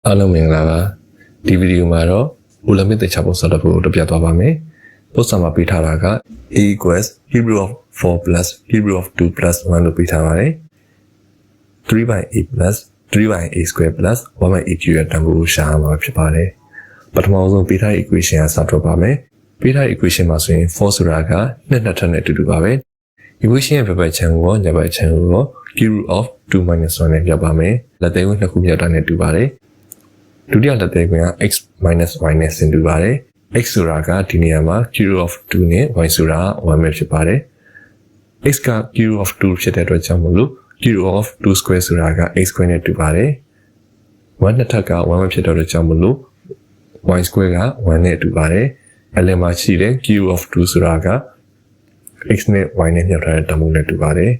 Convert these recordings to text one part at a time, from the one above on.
အားလုံးမင်္ဂလာပါဒီဗီဒီယိုမှာတော့အိုလံပစ်သင်္ချာပုံစံတစ်ခုကိုပြသွားပါမယ်ပုံစံမှာပေးထားတာက a equals cube root of 4 plus cube root of 2 plus 1လို့ပေးထားပါတယ် 3 by a plus 3 by a square plus 1 by a cube ရဲ့တန်ဖိုးကိုရှာမှာဖြစ်ပါတယ်ပထမဆုံးပေးထားတဲ့ equation ကစထုတ်ပါမယ်ပေးထားတဲ့ equation မှာဆိုရင် 4 ဆိုတာကနှစ်ထပ်နဲ့အတူတူပါပဲ equation ရဲ့ဘက်ဘက်ခြမ်းကိုညဘက်ခြမ်းကို cube root of 2 minus 1နဲ့ပြပါမယ်လက်သေးဝင်နှစ်ခုမြောက်တာနဲ့တူပါတယ်ဒုတိယလက်သေးကွင်းက x minus y နဲ့ဆင်တူပါတယ် x ဆိုတာကဒီနေရာမှာ cube root of 2နဲ့ y ဆိုတာ1ပဲဖြစ်ပါတယ် x က cube root of 2ဖြစ်တဲ့အတွက်ကြောင့်မလို့ cube root of 2 square ဆိုတာက x square နဲ့တူပါတယ်1နှစ်ထပ်က1ပဲဖြစ်တဲ့အတွက်ကြောင့်မလို့ y square က1နဲ့တူပါတယ်အလယ်မှာရှိတဲ့ cube root of 2ဆိုတာက x နဲ့ y နဲ့မြောက်ထားတဲ့တန်ဖိုးနဲ့တူပါတယ်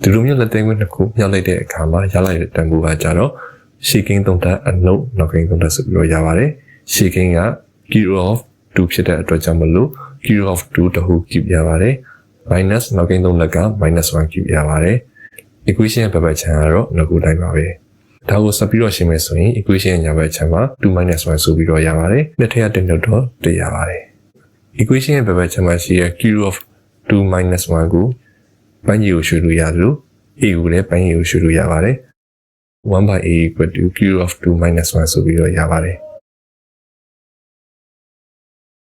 ဒီလိုမျိုးလက်သေးကွင်းတစ်ခုမြောက်လိုက်တဲ့အခါမှာရလိုက်တဲ့တန်ဖိုးကကြတော့ရှေ့ကိန်းသုံးတက်အနုတ်နောက်ကိန်းသုံးတက်ဆိုပြီးတော့ရပါတယ်ရှေ့ကိန်းက cube root of 2ဖြစ်တဲ့အတွက်ကြောင့်မလို့ cube root of 2တဟု cube ရပါတယ် minus နောက်ကိန်းသုံးလက်က minus 1 cube ရပါတယ် equation ရဲ့ဘက်ဘက်ခြမ်းကတော့ငကူတိုင်းပါပဲဒါကိုဆက်ပြီးတော့ရှင်းမယ်ဆိုရင် equation ရဲ့ညာဘက်ခြမ်းမှာ2 minus 1ဆိုပြီးတော့ရပါတယ်နှစ်ထပ်တင်တော့တွေ့ရပါတယ် equation ရဲ့ဘက်ဘက်ခြမ်းမှာရှိတဲ့ cube root of 2 minus 1ကိုပိုင်းကြီးကိုရွှေ့လို့ရသလို a ကိုလည်းပိုင်းကြီးကိုရွှေ့လို့ရပါတယ်1 by a equal to cube of 2 minus 1ဆိုပြီးတော့ရပါတယ်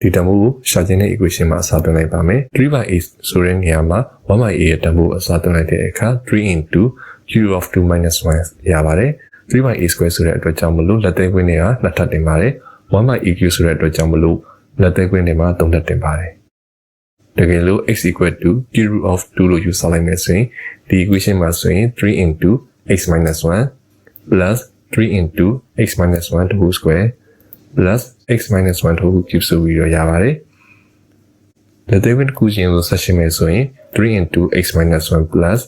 ဒီတမိုးကိုရှာခြင်းတဲ့ equation မှာအစားသွင်းလိုက်ပါမယ်3 by a ဆိုတဲ့နေရာမှာ1 by a ရဲ့တမိုးအစားသွင်းလိုက်တဲ့အခါ3 into cube of 2 minus 1ရပါတယ်3 by a square ဆိုတဲ့အတွက်ကြောင့်မလို့လက်သေးကွင်းတွေကနှစ်ထပ်တင်ပါတယ်1 by a cube ဆိုတဲ့အတွက်ကြောင့်မလို့လက်သေးကွင်းတွေမှာ3ထပ်တင်ပါတယ်တကယ်လို့ x equal to cube root of 2လို့ယူဆလိုက်မယ်ဆိုရင်ဒီ equation မှာဆိုရင်3 into x minus 1 plus 3 into x minus 1 the whole square plus x minus 1 the whole cube ဆိုပြီးတော့ရပါတယ်လက်သေးဝင်တစ်ခုချင်းကိုဆက်ရှင်းမယ်ဆိုရင်3 into x minus 1 plus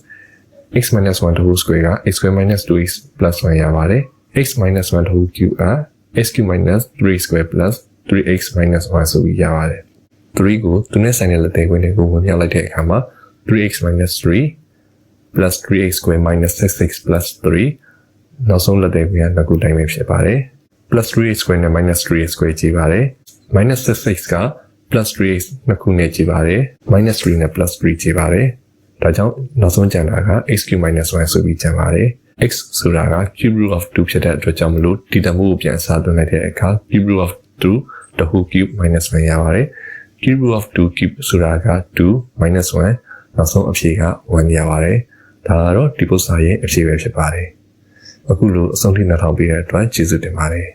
x minus 1 the whole squareက x square minus 2x plus 1ရပါတယ် x minus 1 the whole cubeက x cube minus 3 square plus 3x minus 1ဆိုပြီးရပါတယ်3ကိုသူနဲ့ဆိုင်တဲ့လက်သေးဝင်တွေကိုဝင်မြောက်လိုက်တဲ့အခါမှာ 3x minus 3 plus 3x square minus 6x plus 3နောက်ဆုံးလက်သေးကွင်းကနှစ်ခုတိုင်းပဲဖြစ်ပါတယ် plus 3x square နဲ့ minus 3x square ကြည့်ပါတယ် minus 6x က plus 3x နှစ်ခုနဲ့ကြည့်ပါတယ် minus 3နဲ့ plus 3ကြည့်ပါတယ်ဒါကြောင့်နောက်ဆုံးကျန်တာက x cube minus 1ဆိုပြီးကျန်ပါတယ် x ဆိုတာက cube root of 2ဖြစ်တဲ့အတွက်ကြောင့်မလို့ဒီတမိုးကိုပြန်အစားသွင်းလိုက်တဲ့အခါ cube root of 2 the whole cube minus 1ရပါတယ် cube root of 2 cube ဆိုတာက2 minus 1နောက်ဆုံးအဖြေက1ရပါတယ်ဒါကတော့ဒီပုဒ်စာရဲ့အဖြေပဲဖြစ်ပါတယ်အခုလိုအဆုံးထိနားထောင်ပေးတဲ့အတွက်ကျေးဇူးတင်ပါတယ်